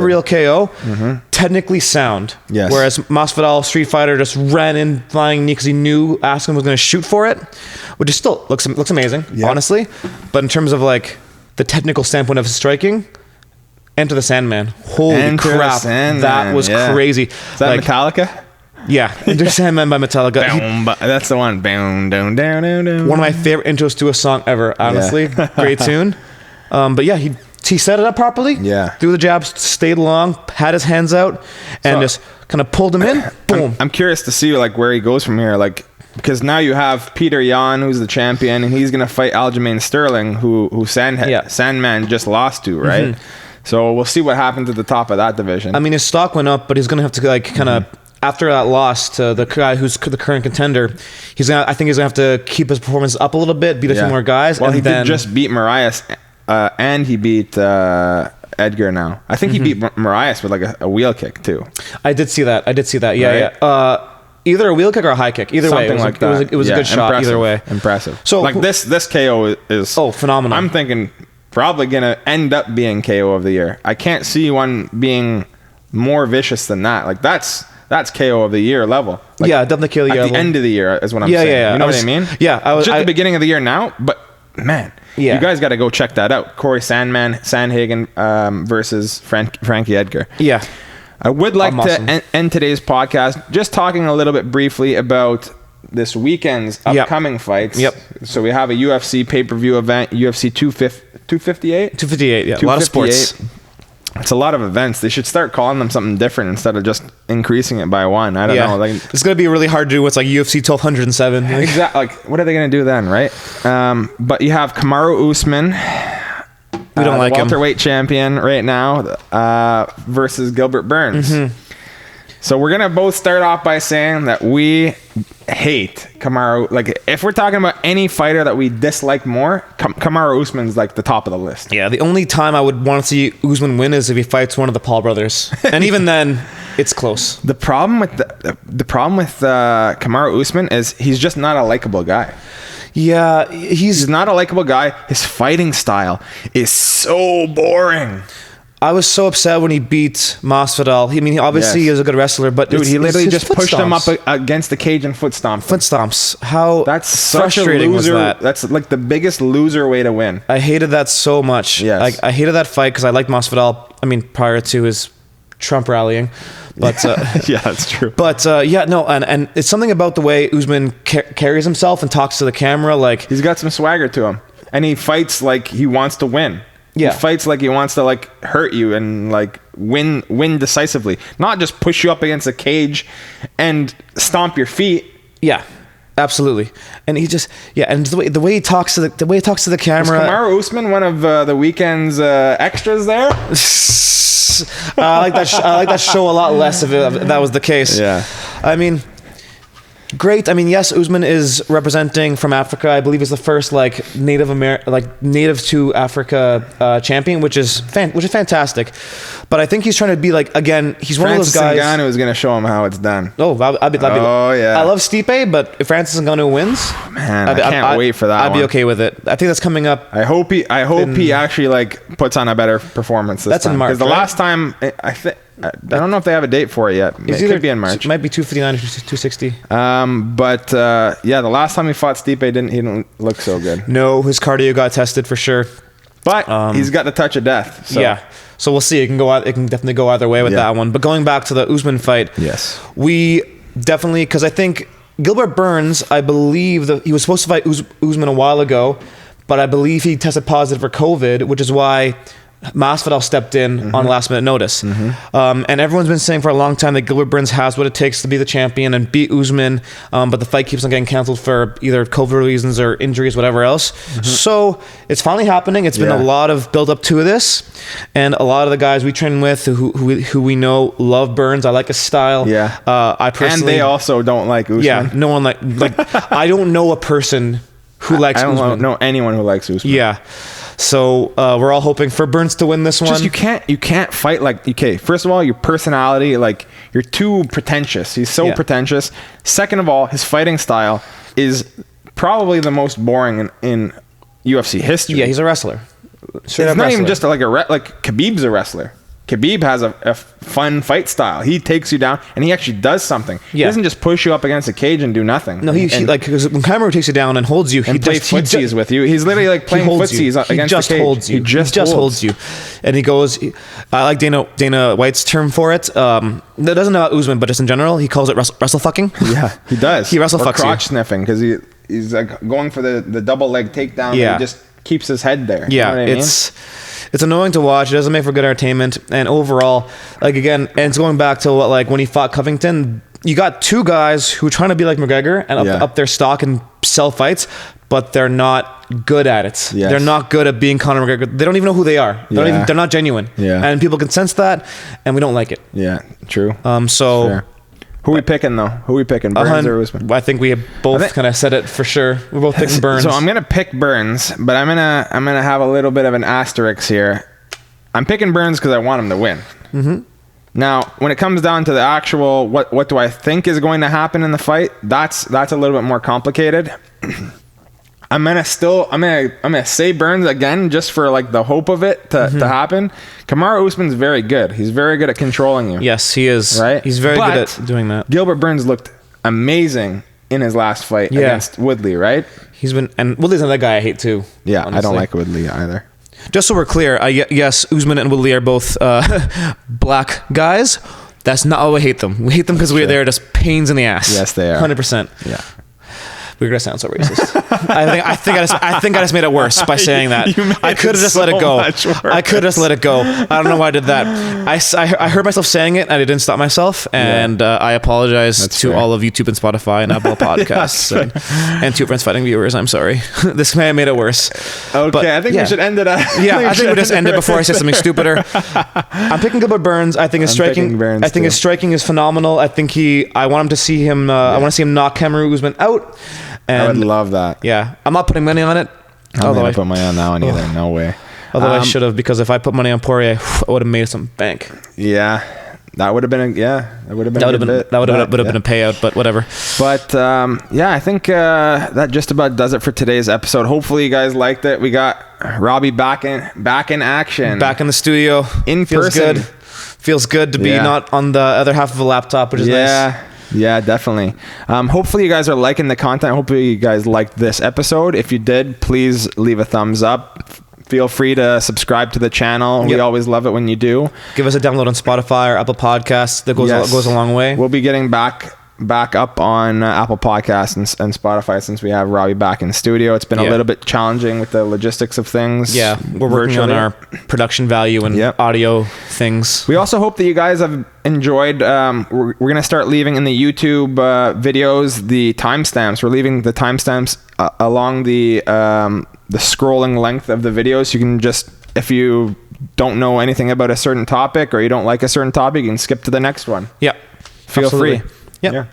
reel KO. Technically sound. Yes. Whereas Masvidal, Street Fighter, just ran in flying knee because he knew Askren was going to shoot for it, which is still looks amazing, honestly. But in terms of like the technical standpoint of his striking, Enter the Sandman. Holy crap, that was crazy. Is that Metallica? Yeah, Enter Sandman by Metallica. That's the one. Boom, down, down, down, down. One of my favorite intros to a song ever, honestly. Great tune. But yeah, he set it up properly. Yeah. Threw the jabs, stayed long, had his hands out, and just kind of pulled him in. Boom. I'm curious to see like where he goes from here. Like, because now you have Peter Yan, who's the champion, and he's going to fight Aljamain Sterling, who Sandman just lost to, right? So we'll see what happens at the top of that division. I mean, his stock went up, but he's going to have to like kind of... After that loss to the guy who's the current contender, I think he's gonna have to keep his performance up a little bit, beat a few more guys. Well, he did just beat Marias, and he beat Edgar now. I think he beat Marias with like a wheel kick too. I did see that. Yeah, right? Yeah. Either a wheel kick or a high kick. Either way, it was a good shot. Either way, impressive. So like this KO is phenomenal. I'm thinking probably gonna end up being KO of the year. I can't see one being more vicious than that. Like that's KO of the year level. Like, definitely KO of the year. At the end of the year is what I'm saying. Yeah. You know what I mean? Yeah. Just the beginning of the year now, but man, you guys got to go check that out. Corey Sandhagen versus Frankie Edgar. Yeah. I would like to end today's podcast just talking a little bit briefly about this weekend's upcoming fights. Yep. So we have a UFC pay-per-view event, UFC 258? 258, yeah. A lot of sports. It's a lot of events. They should start calling them something different instead of just increasing it by 1. I don't know. Like, it's gonna be really hard to do what's like UFC 1207. Exactly. Like, what are they gonna do then, right? But you have Kamaru Usman. We don't like him. Welterweight champion right now versus Gilbert Burns. So we're gonna both start off by saying that we hate Kamaru. Like, if we're talking about any fighter that we dislike more, Kamaru Usman's like the top of the list. Yeah, the only time I would want to see Usman win is if he fights one of the Paul brothers, and even then, it's close. The problem with Kamaru Usman is he's just not a likable guy. Yeah, he's not a likable guy. His fighting style is so boring. I was so upset when he beat Masvidal. I mean, he obviously is a good wrestler, but dude, he literally just pushed him up against the cage and foot stomps. Foot stomps. How that's frustrating such a loser. Was that? That's like the biggest loser way to win. I hated that so much. Yes. I hated that fight because I liked Masvidal. I mean, prior to his Trump rallying, but yeah, that's true. But and it's something about the way Usman carries himself and talks to the camera. Like, he's got some swagger to him, and he fights like he wants to win. Yeah. He fights like he wants to like hurt you and like win decisively, not just push you up against a cage and stomp your feet. Yeah, absolutely. And he just and the way he talks to the camera. Is Kamaru Usman one of the Weeknd's extras there? I like that show a lot less if that was the case. Yeah. I mean, great. I mean, yes, Usman is representing from Africa. I believe he's the first native to Africa champion, which is fantastic. But I think he's trying to be again. He's one of those guys. Francis Ngannou is going to show him how it's done. Oh, yeah. I love Stipe, but if Francis Ngannou wins, man, I can't wait for that. I'd be okay with it. I think that's coming up. I hope he actually puts on a a better performance this time. That's in March. Because the last time, I don't know if they have a date for it yet. It could be in March. It might be 259 or 260. But the last time he fought Stipe, he didn't look so good. No, his cardio got tested for sure. But he's got the touch of death. So. Yeah. So we'll see. It can definitely go either way with that one. But going back to the Usman fight, yes, we definitely, because I think Gilbert Burns, I believe that he was supposed to fight Usman a while ago, but I believe he tested positive for COVID, which is why Masvidal stepped in on last minute notice. And everyone's been saying for a long time that Gilbert Burns has what it takes to be the champion and beat Usman, but the fight keeps on getting canceled for either COVID reasons or injuries, whatever else. So it's finally happening. It's been a lot of build up to this, and a lot of the guys we train with who we know love Burns. I like his style. I personally, and they also don't like Usman. Yeah, no one like I don't know a person who likes Usman. I don't know anyone who likes Usman. Yeah. So we're all hoping for Burns to win this one. Just you can't fight first of all, your personality, you're too pretentious. He's so pretentious. Second of all, his fighting style is probably the most boring in UFC history. Yeah, he's a wrestler. It's not even just Khabib's a wrestler. Khabib has a fun fight style. He takes you down, and he actually does something. He doesn't just push you up against a cage and do nothing. No, because when Kamaru takes you down and holds you, he plays footsies with you. He's literally playing footsies against the cage. He just holds you. And he goes, I like Dana White's term for it. That doesn't know about Usman, but just in general, he calls it wrestle fucking. Yeah, he does. He wrestle fucks crotch sniffing, because he's going for the double leg takedown. Yeah. And he just keeps his head there. Yeah, you know what I mean? It's annoying to watch. It doesn't make for good entertainment. And overall, again, and it's going back to when he fought Covington, you got two guys who are trying to be like McGregor and up their stock and sell fights, but they're not good at it. Yes. They're not good at being Conor McGregor. They don't even know who they are. They're not genuine. Yeah. And people can sense that, and we don't like it. Yeah, true. So... Fair. Who we picking though? Burns or Usman? I think we both kind of said it for sure. We're both picking Burns. So I'm gonna pick Burns, but I'm gonna have a little bit of an asterisk here. I'm picking Burns because I want him to win. Now, when it comes down to the actual what do I think is going to happen in the fight, that's a little bit more complicated. I'm gonna say Burns again just for the hope of it to happen. Kamaru Usman's very good. He's very good at controlling you. Yes, he is. Right? He's very good at doing that. Gilbert Burns looked amazing in his last fight against Woodley, right? And Woodley's another guy I hate too. Yeah, honestly. I don't like Woodley either. Just so we're clear, yes, Usman and Woodley are both black guys. That's not why we hate them. We hate them because we're there just pains in the ass. Yes, they are. 100%. Yeah. We're gonna sound so racist. I think I just made it worse by saying that. I could have just let it go. I could have just let it go. I don't know why I did that. I heard myself saying it and I didn't stop myself. And I apologize to all of YouTube and Spotify and Apple Podcasts and Two Friends Fighting viewers. I'm sorry. This may have made it worse. Okay, but, I think we should end it. I think we just end it before I say something stupider. I'm picking Gilbert Burns. I think his striking. I think his striking is phenomenal. I think I want him to see him. I want to see him knock Kamaru Usman out. And I would love that. Yeah, I'm not putting money on it. I'm not gonna put money on that one either. No way. Although I should have, because if I put money on Poirier, I would have made some bank. Yeah, that would have been that would have been a payout, but whatever. But I think that just about does it for today's episode. Hopefully you guys liked it. We got Robbie back in action, back in the studio, in Feels person. Good. Feels good to be not on the other half of a laptop, which is nice. Yeah, definitely. Hopefully you guys are liking the content. Hopefully you guys liked this episode. If you did, please leave a thumbs up. Feel free to subscribe to the channel. We always love it when you do. Give us a download on Spotify or Apple Podcasts. That goes a long way. We'll be getting back up on Apple Podcasts and Spotify since we have Robbie back in the studio. It's been a little bit challenging with the logistics of things. Yeah, we're working on our production value and audio things. We also hope that you guys have enjoyed. We're going to start leaving in the YouTube videos the timestamps. We're leaving the timestamps along the scrolling length of the videos. You can just, if you don't know anything about a certain topic or you don't like a certain topic, you can skip to the next one. Yeah. Feel free. Yeah.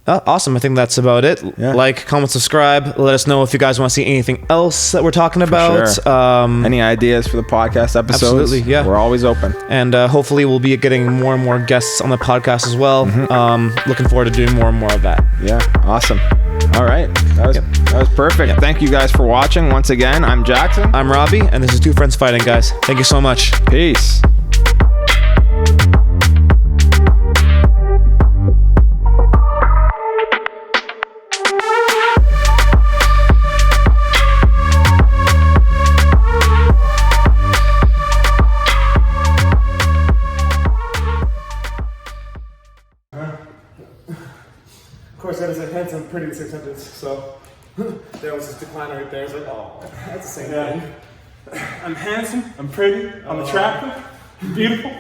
Awesome. I think that's about it. Yeah. Like, comment, subscribe. Let us know if you guys want to see anything else that we're talking about. Sure. Any ideas for the podcast episodes? Absolutely. Yeah. We're always open. And hopefully we'll be getting more and more guests on the podcast as well. Looking forward to doing more and more of that. Yeah. Awesome. All right. That was perfect. Yep. Thank you guys for watching. Once again, I'm Jackson. I'm Robbie. And this is Two Friends Fighting, guys. Thank you so much. Peace. Of course, that is a handsome, pretty sentence. So there was this decline right there. It's like, oh, that's the same thing. I'm handsome, I'm pretty, I'm attractive, beautiful.